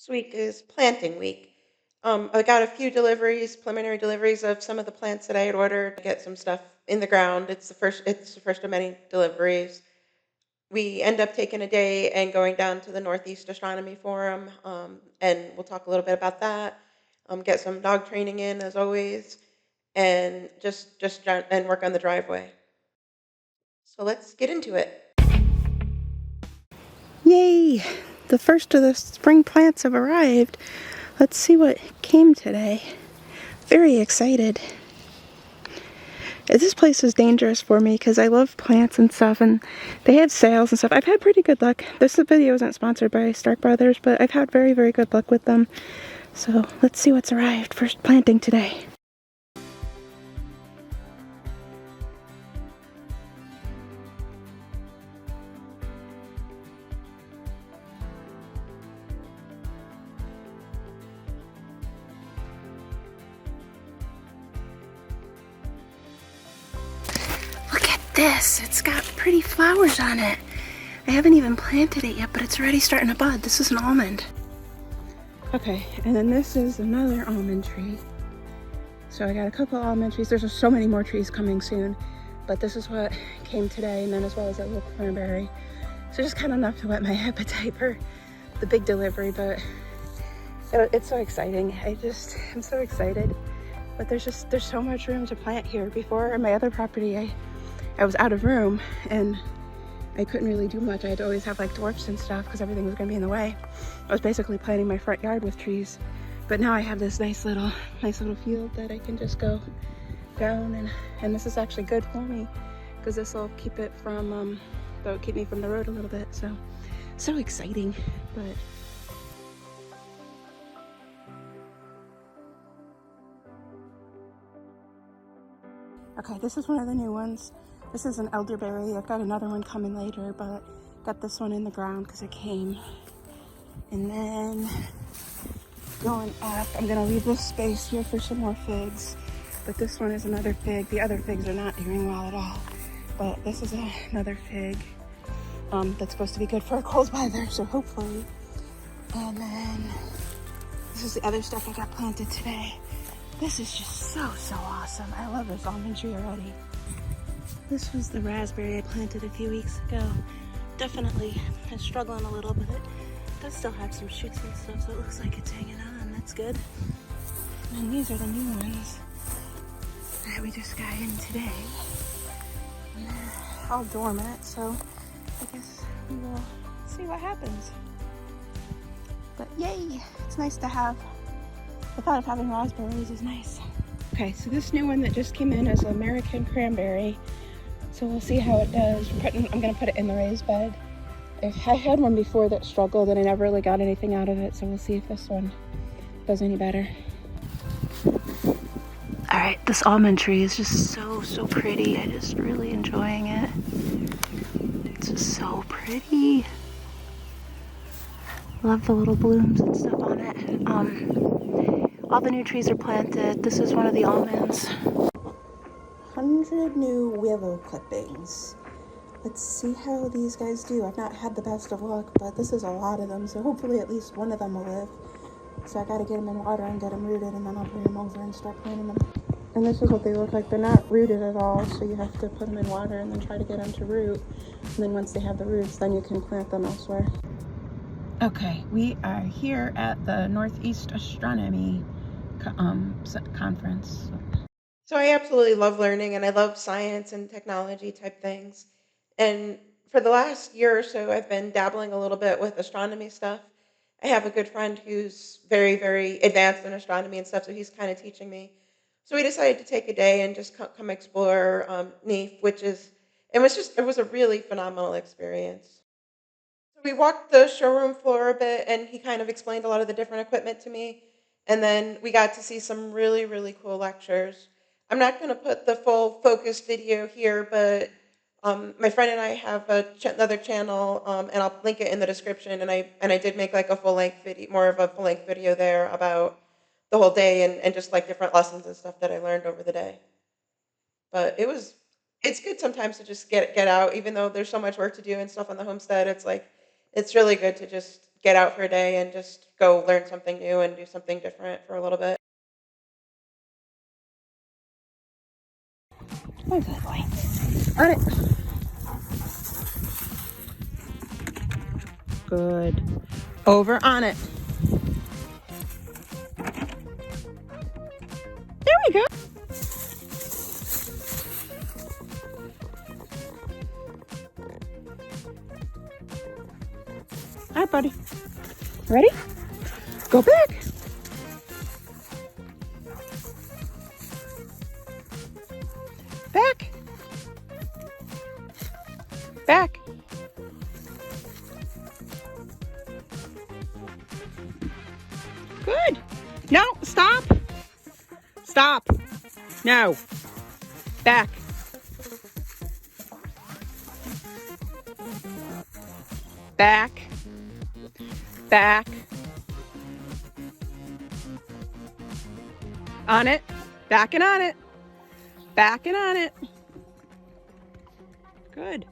This week is planting week. I got a few deliveries, preliminary deliveries of some of the plants that I had ordered to get some stuff in the ground. It's the first of many deliveries. We end up taking a day and going down to the North East Astronomy Forum, and we'll talk a little bit about that. Get some dog training in as always, and and work on the driveway. So let's get into it. Yay! The first of the spring plants have arrived. Let's see what came today. Very excited. This place is dangerous for me because I love plants and stuff, and they have sales and stuff. I've had pretty good luck. This video isn't sponsored by Stark Brothers, but I've had very, very good luck with them. So let's see what's arrived. First planting today. Look at this. It's got pretty flowers on it. I haven't even planted it yet, but it's already starting to bud. This is an almond. Okay, and then this is another almond tree. So I got a couple almond trees. There's just so many more trees coming soon, but this is what came today, and then as well as that little cranberry. So just kind of enough to whet my appetite for the big delivery, but it's so exciting. I'm so excited. But there's so much room to plant here. Before, on my other property, I was out of room and I couldn't really do much. I had to always have like dwarfs and stuff because everything was going to be in the way. I was basically planting my front yard with trees, but now I have this nice little field that I can just go down, and this is actually good for me because this will keep it from that'll keep me from the road a little bit. So exciting. But okay, this is one of the new ones. This is an elderberry. I've got another one coming later, but got this one in the ground because it came. And then going up, I'm gonna leave this space here for some more figs. But this one is another fig. The other figs are not doing well at all. But this is another fig that's supposed to be good for a cold weather, so hopefully. And then this is the other stuff I got planted today. This is just so awesome. I love this almond tree already. This was the raspberry I planted a few weeks ago. Definitely is struggling a little, but it does still have some shoots and stuff, so it looks like it's hanging on. That's good. And these are the new ones that we just got in today. And they're all dormant, so I guess we will see what happens. But yay! It's nice to have. The thought of having raspberries is nice. Okay, so this new one that just came in is American cranberry. So we'll see how it does. I'm gonna put it in the raised bed. I had one before that struggled and I never really got anything out of it, so we'll see if this one does any better. All right, this almond tree is just so pretty. I'm just really enjoying it. It's just so pretty. Love the little blooms and stuff on it. All the new trees are planted. This is one of the almonds. 100 new willow clippings. Let's see how these guys do. I've not had the best of luck, but this is a lot of them, so hopefully at least one of them will live. So I gotta get them in water and get them rooted, and then I'll bring them over and start planting them. And this is what they look like. They're not rooted at all, so you have to put them in water and then try to get them to root. And then once they have the roots, then you can plant them elsewhere. Okay, we are here at the North East Astronomy conference. So I absolutely love learning and I love science and technology type things. And for the last year or so, I've been dabbling a little bit with astronomy stuff. I have a good friend who's very advanced in astronomy and stuff, so he's kind of teaching me. So we decided to take a day and just come explore NEAF, it was a really phenomenal experience. So we walked the showroom floor a bit, and he kind of explained a lot of the different equipment to me. And then we got to see some really cool lectures. I'm not going to put the full focused video here, but my friend and I have another channel, and I'll link it in the description. And I did make like a full length video, more of a full length video there about the whole day and just like different lessons and stuff that I learned over the day. But it's good sometimes to just get out, even though there's so much work to do and stuff on the homestead. It's really good to just get out for a day and just go learn something new and do something different for a little bit. Where's that boy? On it. Good. Over on it. There we go. All right, buddy. Ready? Go back. Back. Back. Good. No, stop. Stop. No. Back. Back. Back. On it. Back and on it. Back and on it. Good.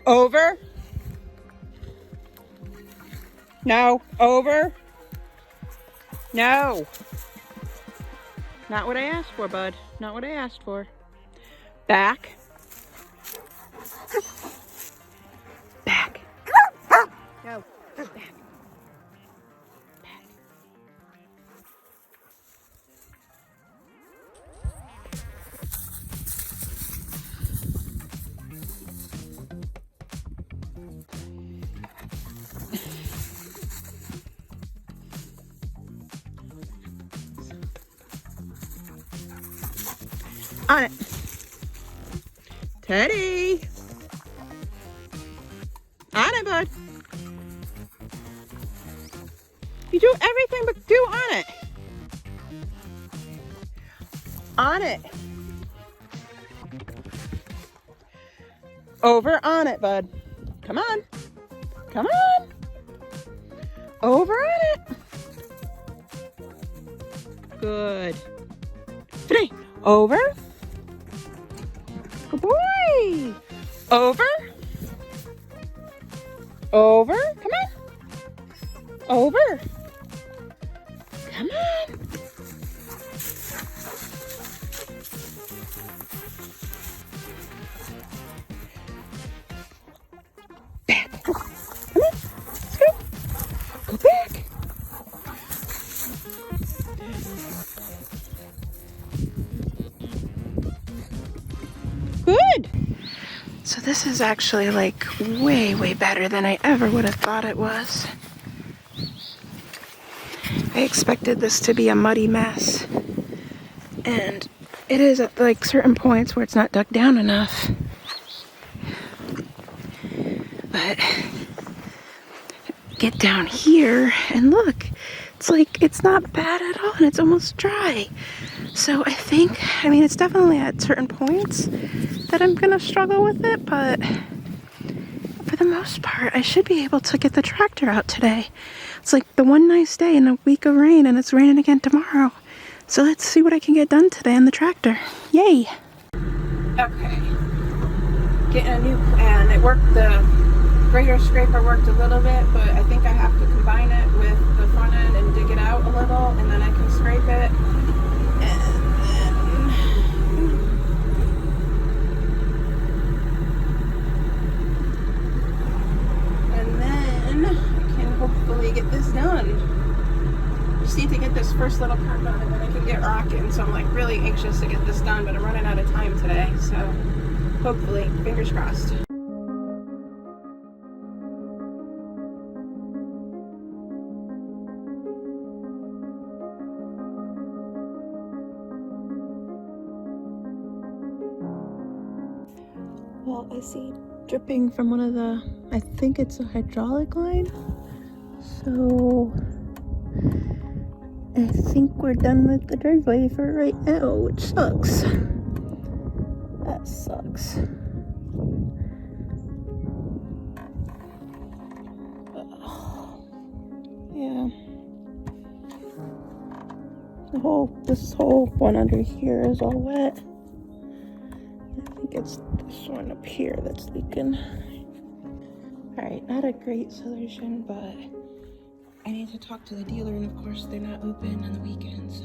Over. No. Over. No. Not what I asked for, bud. Not what I asked for. Back. Back. No. Back. Back. On it. Teddy. On it, bud. You do everything but do on it. On it. Over on it, bud. Come on. Come on. Over on it. Good. Three. Over. Good boy. Over. Over. Come on. Over. Come on. Back. Come on. Let's go. Go back. Good. So this is actually like way, way better than I ever would have thought it was. I expected this to be a muddy mess. And it is at like certain points where it's not dug down enough. But get down here and look, it's like it's not bad at all and it's almost dry. So I mean it's definitely at certain points that I'm gonna struggle with it, but for the most part I should be able to get the tractor out today. It's like the one nice day in a week of rain and it's raining again tomorrow. So let's see what I can get done today on the tractor. Yay! Okay, getting a new plan. It worked, the grater scraper worked a little bit, but I think I have to combine it with the front end and dig it out a little, and then I can scrape it. And then I can hopefully get this done. Just need to get this first little part done and then I can get rocking. So I'm like really anxious to get this done, but I'm running out of time today. So hopefully, fingers crossed. Well, I see dripping from one of the, I think it's a hydraulic line. So I think we're done with the driveway for right now, which sucks. That sucks. Yeah. This whole one under here is all wet. I think it's this one up here that's leaking. Alright, not a great solution, but I need to talk to the dealer, and of course they're not open on the weekend, so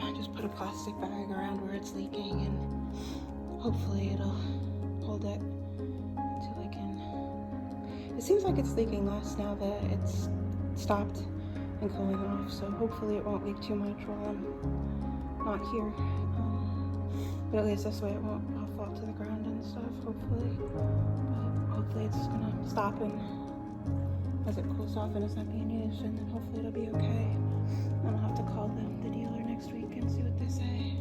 I just put a plastic bag around where it's leaking, and hopefully it'll hold it until I can. It seems like it's leaking less now that it's stopped and cooling off, so hopefully it won't leak too much while I'm not here. But at least this way it won't fall to the ground and stuff, hopefully. But hopefully it's gonna stop, and as it cools off and it's not being used, and then hopefully it'll be okay. And I'll have to call the dealer next week and see what they say.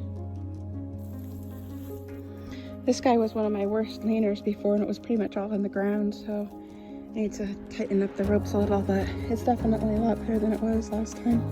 This guy was one of my worst leaners before, and it was pretty much all in the ground, so I need to tighten up the ropes a little, but it's definitely a lot better than it was last time.